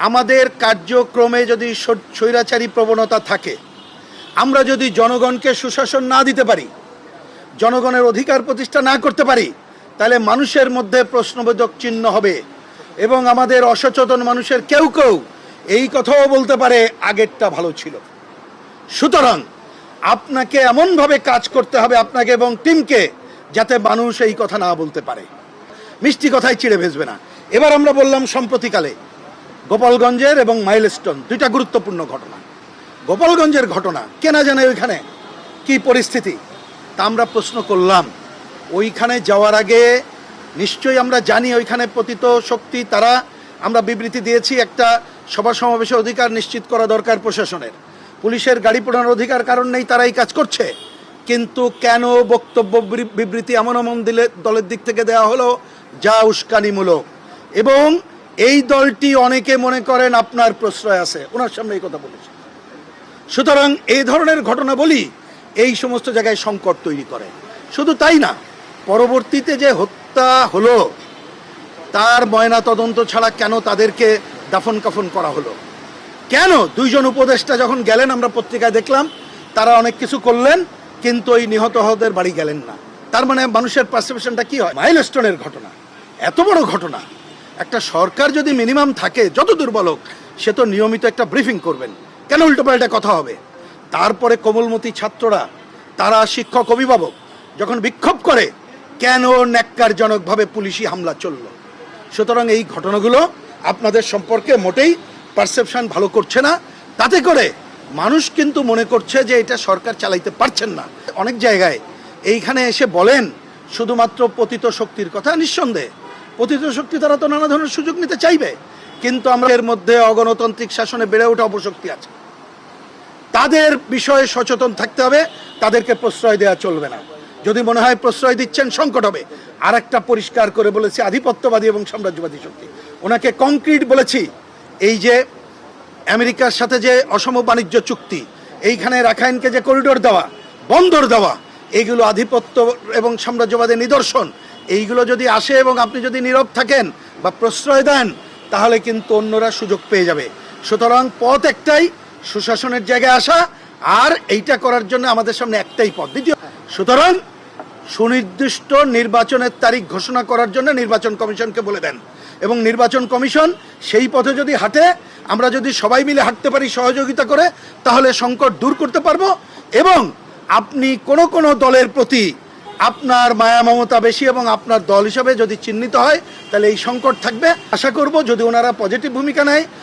আমাদের কার্যক্রমে যদি স্বৈরাচারী প্রবণতা থাকে, আমরা যদি জনগণকে সুশাসন না দিতে পারি, জনগণের অধিকার প্রতিষ্ঠা না করতে পারি, তাহলে মানুষের মধ্যে প্রশ্নবোধক চিহ্ন হবে এবং আমাদের অসচেতন মানুষের কেউ কেউ এই কথাও বলতে পারে আগেরটা ভালো ছিল। সুতরাং আপনাকে এমনভাবে কাজ করতে হবে আপনাকে এবং টিমকে, যাতে মানুষ এই কথা না বলতে পারে, মিষ্টি কথায় চিড়ে ভেসবে না। এবার আমরা বললাম সম্প্রতিকালে গোপালগঞ্জের এবং মাইলস্টোন দুইটা গুরুত্বপূর্ণ ঘটনা। গোপালগঞ্জের ঘটনা কে না জানে ওইখানে কি পরিস্থিতি, তা আমরা প্রশ্ন করলাম। ওইখানে যাওয়ার আগে নিশ্চয়ই আমরা জানি ওইখানে পতিত শক্তি, তারা, আমরা বিবৃতি দিয়েছি, একটা সভা সমাবেশের অধিকার নিশ্চিত করা দরকার প্রশাসনের, পুলিশের গাড়ি পোড়ানোর অধিকার কারণ নেই, তারা এই কাজ করছে। কিন্তু কেন বক্তব্য বিবৃতি এমন দলের দিক থেকে দেওয়া হলো যা উস্কানিমূলক, এবং এই দলটি অনেকে মনে করেন আপনার প্রশ্রয় আছে, ওনার সামনে এই কথা বলেছে। সুতরাং এই ধরনের ঘটনা বলি এই সমস্ত জায়গায় সংকট তৈরি করে। শুধু তাই না, পরবর্তীতে যে হত্যা হলো তার ময়না তদন্ত ছাড়া কেন তাদেরকে দাফন কাফন করা হলো, কেন দুইজন উপদেষ্টা যখন গেলেন, আমরা পত্রিকায় দেখলাম তারা অনেক কিছু করলেন কিন্তু ওই নিহত হদের বাড়ি গেলেন না। তার মানে মানুষের পারসেপশনটা কি হয়? মাইলস্টোনের ঘটনা এত বড় ঘটনা, একটা সরকার যদি মিনিমাম থাকে, যত দুর্বল হোক, সে তো নিয়মিত একটা ব্রিফিং করবেন, কেন উল্টোপাল্টা কথা হবে? তারপরে কোমলমতি ছাত্ররা, তারা শিক্ষক অভিভাবক যখন বিক্ষোভ করে, কেন ন্যাক্কারজনকভাবে পুলিশি হামলা চলল? সুতরাং এই ঘটনাগুলো আপনাদের সম্পর্কে মোটেই পারসেপশন ভালো করছে না। তাতে করে মানুষ কিন্তু মনে করছে যে এটা সরকার চালাইতে পারছেন না। অনেক জায়গায় এইখানে এসে বলেন শুধুমাত্র পতিত শক্তির কথা। নিঃসন্দেহে পতিত শক্তি তারা তো নানা ধরনের সুযোগ নিতে চাইবে, কিন্তু আমরা এর মধ্যে অগণতান্ত্রিক শাসনে বেড়ে ওঠা অপশক্তি আছে, তাদের বিষয়ে সচেতন থাকতে হবে, তাদেরকে প্রশ্রয় দেওয়া চলবে না। যদি মনে হয় প্রশ্রয় দিচ্ছেন সংকট হবে। আর একটা পরিষ্কার করে বলেছি, আধিপত্যবাদী এবং সাম্রাজ্যবাদী শক্তি, ওনাকে কংক্রিট বলেছি, এই যে আমেরিকার সাথে যে অসম বাণিজ্য চুক্তি, এইখানে রাখাইনকে যে করিডোর দেওয়া, বন্দর দেওয়া, এইগুলো আধিপত্য এবং সাম্রাজ্যবাদের নিদর্শন। এইগুলো যদি আসে এবং আপনি যদি নীরব থাকেন বা প্রশ্রয় দেন, তাহলে কিন্তু অন্যরা সুযোগ পেয়ে যাবে। সুতরাং পথ একটাই, সুশাসনের জায়গায় আসা, আর এইটা করার জন্য আমাদের সামনে একটাই পথ। দ্বিতীয়, সুতরাং সুনির্দিষ্ট নির্বাচনের তারিখ ঘোষণা করার জন্য নির্বাচন কমিশনকে বলে দেন, এবং নির্বাচন কমিশন সেই পথে যদি হাঁটে, আমরা যদি সবাই মিলে হাঁটতে পারি সহযোগিতা করে, তাহলে সংকট দূর করতে পারবো। এবং আপনি কোনো দলের প্রতি আপনার মায়া মমতা বেশি এবং আপনার দল হিসাবে যদি চিহ্নিত হয়, তাহলে এই সংকট থাকবে। আশা করব যদি ওনারা পজিটিভ ভূমিকা নেয়,